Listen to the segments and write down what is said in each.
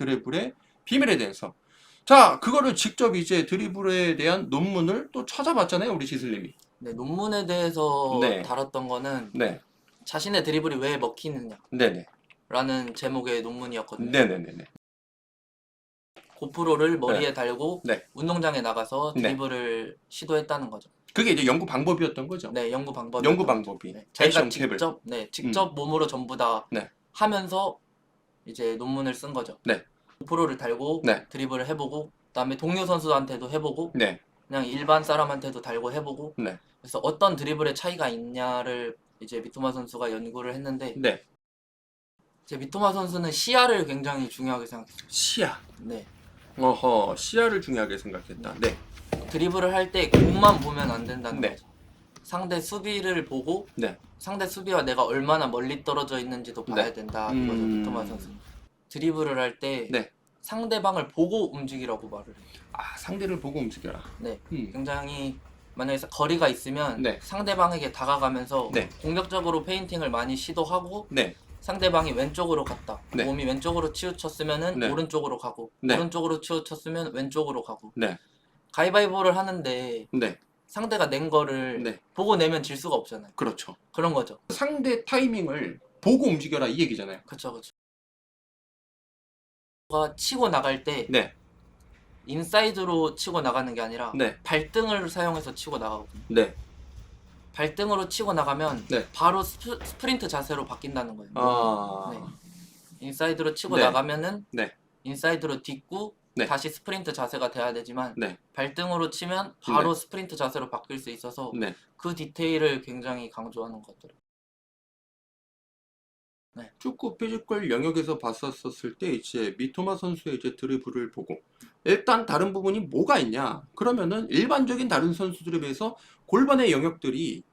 드리블의 비밀에 대해서. 자, 그거를 직접 이제 드리블에 대한 논문을 또 찾아봤잖아요, 우리 지슬님이. 네, 논문에 대해서 네. 다뤘던 거는 네. 자신의 드리블이 왜 먹히느냐 네네. 라는 제목의 논문이었거든요. 네네네네. 고프로를 머리에 달고 네. 운동장에 나가서 네. 드리블을 시도했다는 거죠. 그게 이제 연구 방법이었던 거죠. 네, 연구 방법이. 연구 방법이. 네, 자기가 액션 탭을. 직접 몸으로 전부 다 네. 하면서 이제 논문을 쓴 거죠. 네. 고프로를 달고 네. 드리블을 해보고, 그다음에 동료 선수한테도 해보고, 네. 그냥 일반 사람한테도 달고 해보고. 네. 그래서 어떤 드리블의 차이가 있냐를 이제 미토마 선수가 연구를 했는데, 네. 이제 미토마 선수는 시야를 굉장히 중요하게 생각했어요. 시야. 네. 어허, 시야를 중요하게 생각했다. 네. 드리블을 할 때 공만 보면 안 된다는 네. 거죠. 상대 수비를 보고 네. 상대 수비와 내가 얼마나 멀리 떨어져 있는지도 봐야 네. 된다. 이거죠, 미토마 선수는. 드리블을 할 때 네. 상대방을 보고 움직이라고 말을 해요. 아, 상대를 보고 움직여라. 네. 굉장히 만약에 거리가 있으면 네. 상대방에게 다가가면서 네. 공격적으로 페인팅을 많이 시도하고, 네. 상대방이 왼쪽으로 갔다. 네. 몸이 왼쪽으로 치우쳤으면은 네. 오른쪽으로 가고, 네. 오른쪽으로 치우쳤으면 왼쪽으로 가고. 네. 가위바위보를 하는데 네. 상대가 낸 거를 네. 보고 내면 질 수가 없잖아요. 그렇죠. 그런 거죠. 상대 타이밍을 보고 움직여라 이 얘기잖아요. 그쵸, 그쵸. 가 치고 나갈 때 네. 인사이드로 치고 나가는 게 아니라 네. 발등을 사용해서 치고 나가거든요. 네. 발등으로 치고 나가면 네. 바로 스프린트 자세로 바뀐다는 거예요. 아. 네. 인사이드로 치고 네. 나가면은 네. 인사이드로 딛고 네. 다시 스프린트 자세가 돼야 되지만, 네. 발등으로 치면 바로 스프린트 자세로 바뀔 수 있어서 네. 그 디테일을 굉장히 강조하는 것 같더라고요. 축구 피지컬 영역에서 봤었을 때 이제 미토마 선수의 이제 드리블을 보고 일단 다른 부분이 뭐가 있냐? 그러면은 일반적인 다른 선수들에 비해서 골반의 영역들이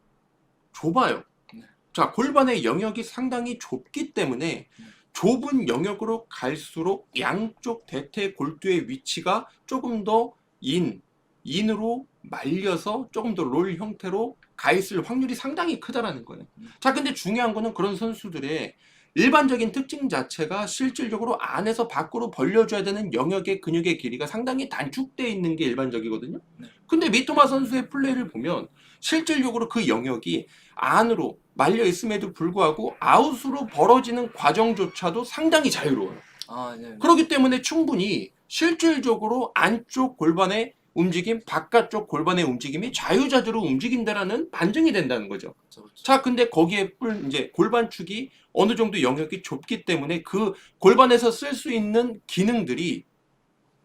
좁아요. 네. 자, 골반의 영역이 상당히 좁기 때문에 좁은 영역으로 갈수록 양쪽 대퇴 골두의 위치가 조금 더 인으로 말려서 조금 더 롤 형태로 가 있을 확률이 상당히 크다라는 거예요. 자, 근데 중요한 거는 그런 선수들의 일반적인 특징 자체가 실질적으로 안에서 밖으로 벌려줘야 되는 영역의 근육의 길이가 상당히 단축되어 있는 게 일반적이거든요. 근데 미토마 선수의 플레이를 보면 실질적으로 그 영역이 안으로 말려 있음에도 불구하고 아웃으로 벌어지는 과정조차도 상당히 자유로워요. 아, 네. 그렇기 때문에 충분히 실질적으로 안쪽 골반의 움직임, 바깥쪽 골반의 움직임이 자유자재로 움직인다라는 반증이 된다는 거죠. 그쵸. 자, 근데 거기에 이제 골반축이 어느 정도 영역이 좁기 때문에 그 골반에서 쓸 수 있는 기능들이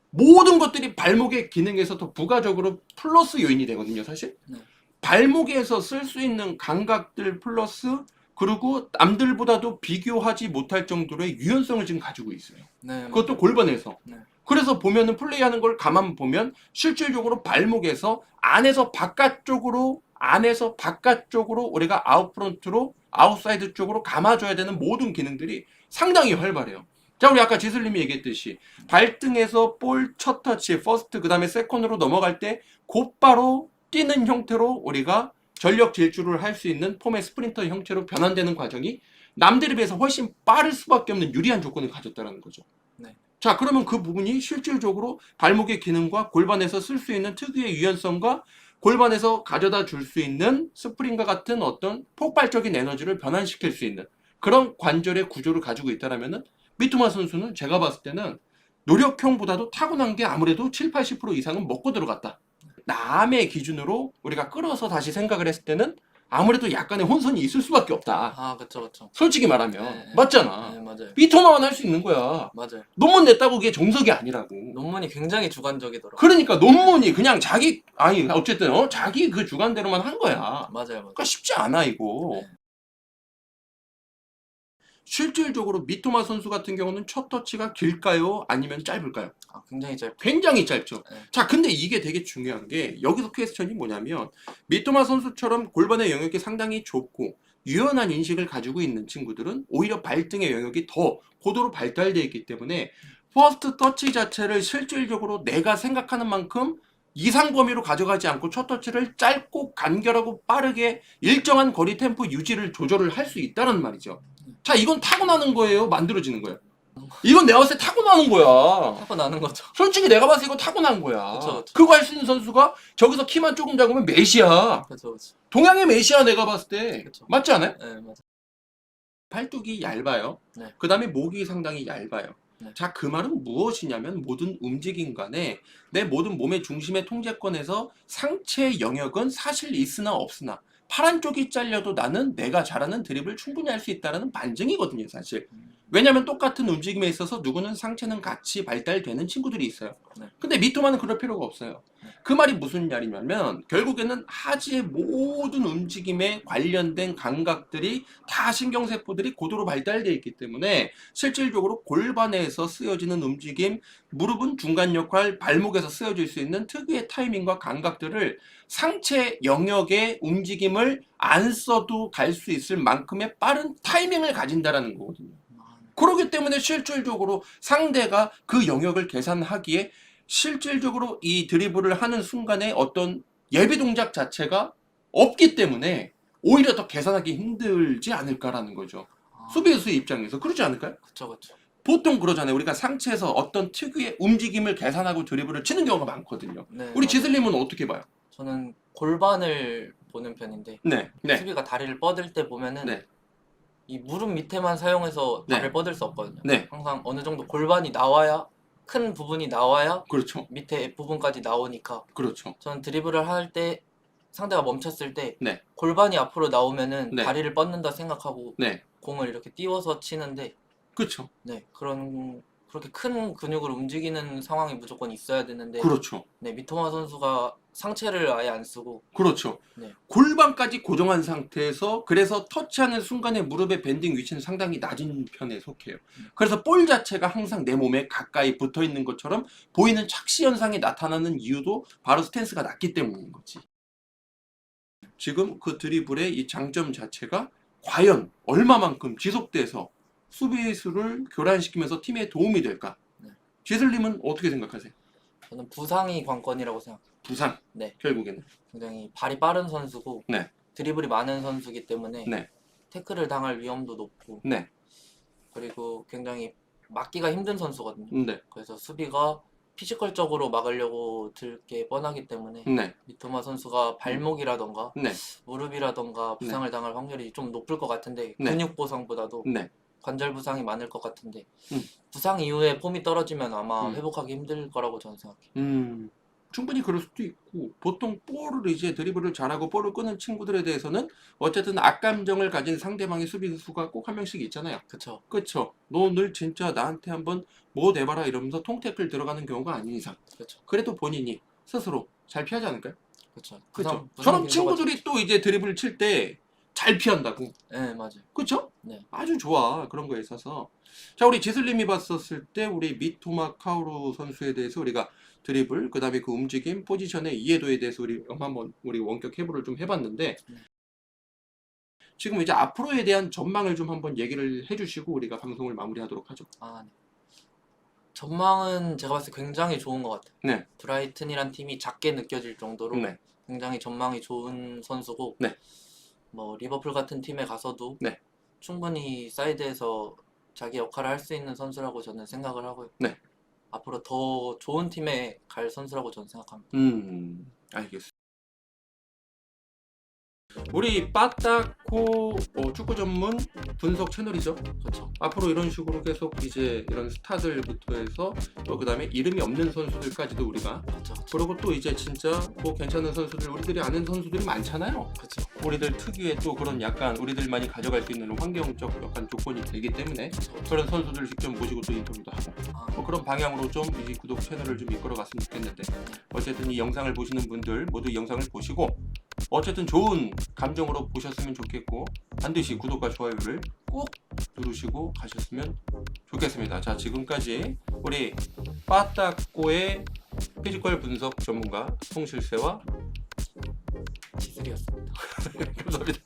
모든 것들이 발목의 기능에서 더 부가적으로 플러스 요인이 되거든요, 사실. 네. 발목에서 쓸 수 있는 감각들 플러스 그리고 남들보다도 비교하지 못할 정도로의 유연성을 지금 가지고 있어요. 네, 그것도 맞아요. 골반에서. 네. 그래서 보면은 플레이하는 걸 가만 보면 실질적으로 발목에서 안에서 바깥쪽으로 우리가 아웃프론트로 아웃사이드 쪽으로 감아줘야 되는 모든 기능들이 상당히 활발해요. 자, 우리 아까 지슬님이 얘기했듯이 발등에서 볼 첫 터치, 퍼스트, 그 다음에 세컨으로 넘어갈 때 곧바로 뛰는 형태로 우리가 전력 질주를 할 수 있는 폼의 스프린터 형태로 변환되는 과정이 남들에 비해서 훨씬 빠를 수밖에 없는 유리한 조건을 가졌다는 거죠. 네. 자, 그러면 그 부분이 실질적으로 발목의 기능과 골반에서 쓸 수 있는 특유의 유연성과 골반에서 가져다 줄 수 있는 스프링과 같은 어떤 폭발적인 에너지를 변환시킬 수 있는 그런 관절의 구조를 가지고 있다라면은 미토마 선수는 제가 봤을 때는 노력형보다도 타고난 게 아무래도 7, 80% 이상은 먹고 들어갔다. 남의 기준으로 우리가 끌어서 다시 생각을 했을 때는 아무래도 약간의 혼선이 있을 수밖에 없다. 아, 그쵸, 그쵸. 솔직히 말하면. 네, 맞잖아. 네, 맞아요. 미토마만 할 수 있는 거야. 맞아요. 논문 냈다고 그게 정석이 아니라고. 논문이 굉장히 주관적이더라고요. 그러니까 논문이 그냥 어쨌든 자기 그 주관대로만 한 거야. 맞아요. 그러니까 쉽지 않아 이거. 네. 실질적으로 미토마 선수 같은 경우는 첫 터치가 길까요? 아니면 짧을까요? 아, 굉장히 짧죠. 굉장히 짧죠. 네. 자, 근데 이게 되게 중요한 게 여기서 퀘스천이 뭐냐면 미토마 선수처럼 골반의 영역이 상당히 좁고 유연한 인식을 가지고 있는 친구들은 오히려 발등의 영역이 더 고도로 발달되어 있기 때문에 퍼스트 터치 자체를 실질적으로 내가 생각하는 만큼 이상 범위로 가져가지 않고 첫 터치를 짧고 간결하고 빠르게 일정한 거리 템포 유지를 조절을 할 수 있다는 말이죠. 자, 이건 타고나는 거예요? 만들어지는 거예요? 이건 내가 봤을 때 타고나는 거야. 하고 나는 거죠. 솔직히 내가 봤을 때 이거 타고난 거야. 그쵸. 그거 할 수 있는 선수가 저기서 키만 조금 작으면 메시야. 그렇죠. 동양의 메시야 내가 봤을 때. 그쵸. 맞지 않아요? 네, 맞아요. 팔뚝이 얇아요. 네. 그 다음에 목이 상당히 얇아요. 네. 자, 그 말은 무엇이냐면 모든 움직임 간에 내 모든 몸의 중심의 통제권에서 상체 영역은 사실 있으나 없으나 파란 쪽이 잘려도 나는 내가 잘하는 드립을 충분히 할 수 있다는 반증이거든요, 사실. 왜냐면 똑같은 움직임에 있어서 누구는 상체는 같이 발달되는 친구들이 있어요. 네. 근데 미토마는 그럴 필요가 없어요. 그 말이 무슨 말이냐면 결국에는 하지의 모든 움직임에 관련된 감각들이 다 신경세포들이 고도로 발달되어 있기 때문에 실질적으로 골반에서 쓰여지는 움직임, 무릎은 중간 역할, 발목에서 쓰여질 수 있는 특유의 타이밍과 감각들을 상체 영역의 움직임을 안 써도 갈 수 있을 만큼의 빠른 타이밍을 가진다라는 거거든요. 그렇기 때문에 실질적으로 상대가 그 영역을 계산하기에 실질적으로 이 드리블을 하는 순간에 어떤 예비 동작 자체가 없기 때문에 오히려 더 계산하기 힘들지 않을까라는 거죠. 수비수의 입장에서 그러지 않을까요? 그쵸, 그쵸. 보통 그러잖아요. 우리가 상체에서 어떤 특유의 움직임을 계산하고 드리블을 치는 경우가 많거든요. 네, 우리 맞아요. 지슬님은 어떻게 봐요? 저는 골반을 보는 편인데 네, 네, 수비가 다리를 뻗을 때 보면은 네. 이 무릎 밑에만 사용해서 네. 다리를 뻗을 수 없거든요. 네. 항상 어느 정도 골반이 나와야 큰 부분이 나와야 그렇죠, 밑에 부분까지 나오니까 그렇죠. 저는 드리블을 할 때 상대가 멈췄을 때 네. 골반이 앞으로 나오면은 네. 다리를 뻗는다 생각하고 네, 공을 이렇게 띄워서 치는데 그렇죠, 네 그렇게 큰 근육을 움직이는 상황이 무조건 있어야 되는데 그렇죠. 네 미토마 선수가 상체를 아예 안 쓰고 그렇죠. 네. 골반까지 고정한 상태에서 그래서 터치하는 순간에 무릎의 밴딩 위치는 상당히 낮은 편에 속해요. 그래서 볼 자체가 항상 내 몸에 가까이 붙어 있는 것처럼 보이는 착시 현상이 나타나는 이유도 바로 스탠스가 낮기 때문인 거지. 지금 그 드리블의 이 장점 자체가 과연 얼마만큼 지속돼서 수비수를 교란시키면서 팀에 도움이 될까? 네. 지슬님은 어떻게 생각하세요? 저는 부상이 관건이라고 생각해요. 부상. 네. 결국에는. 굉장히 발이 빠른 선수고 네. 드리블이 많은 선수이기 때문에 네. 태클을 당할 위험도 높고 네. 그리고 굉장히 막기가 힘든 선수거든요. 네. 그래서 수비가 피지컬적으로 막으려고 들 게 뻔하기 때문에 네. 미토마 선수가 발목이라던가 네. 무릎이라던가 부상을 당할 확률이 좀 높을 것 같은데 네. 근육 부상보다도 네. 관절 부상이 많을 것 같은데 음. 부상 이후에 폼이 떨어지면 아마 음. 회복하기 힘들 거라고 저는 생각해요. 충분히 그럴 수도 있고 보통 볼을 이제 드리블을 잘하고 볼을 끄는 친구들에 대해서는 어쨌든 악감정을 가진 상대방의 수비수가 꼭 한 명씩 있잖아요. 그쵸. 그쵸? 너 늘 진짜 나한테 한번 뭐 내봐라 이러면서 통태클 들어가는 경우가 아닌 이상 그쵸. 그래도 본인이 스스로 잘 피하지 않을까요? 그쵸. 그쵸? 부상 저런 빈도가 친구들이 또 이제 드리블을 칠 때 잘 피한다고. 네 맞아요. 그쵸? 네. 아주 좋아. 그런 거에 있어서. 자, 우리 지슬님이 봤었을 때 우리 미토마 카오루 선수에 대해서 우리가 드리블, 그 다음에 그 움직임, 포지션의 이해도에 대해서 우리 한번 우리 원격 해부를 좀 해봤는데 지금 이제 앞으로에 대한 전망을 좀 한번 얘기를 해주시고 우리가 방송을 마무리하도록 하죠. 아, 네. 전망은 제가 봤을 때 굉장히 좋은 것 같아요. 네. 브라이튼이란 팀이 작게 느껴질 정도로 네. 굉장히 전망이 좋은 선수고 네. 뭐 리버풀 같은 팀에 가서도 네. 충분히 사이드에서 자기 역할을 할 수 있는 선수라고 저는 생각을 하고요. 네. 앞으로 더 좋은 팀에 갈 선수라고 저는 생각합니다. 알겠습니다. 우리 빠따코 축구 전문 분석 채널이죠. 그렇죠. 앞으로 이런 식으로 계속 이제 이런 스타들부터 해서 또 그 다음에 이름이 없는 선수들까지도 우리가 그렇죠. 그리고 또 이제 진짜 뭐 괜찮은 선수들 우리들이 아는 선수들이 많잖아요. 그렇죠. 우리들 특유의 또 그런 약간 우리들만이 가져갈 수 있는 환경적 약간 조건이 되기 때문에 그렇죠. 그런 선수들 직접 모시고 또 인터뷰도 하고 아, 뭐 그런 방향으로 좀 이 구독 채널을 좀 이끌어 갔으면 좋겠는데 어쨌든 이 영상을 보시는 분들 모두 이 영상을 보시고 어쨌든 좋은 감정으로 보셨으면 좋겠고 반드시 구독과 좋아요를 꼭 누르시고 가셨으면 좋겠습니다. 자, 지금까지 우리 빠따꼬의 피지컬 분석 전문가 송실세와 지슬이었습니다. 감사합니다.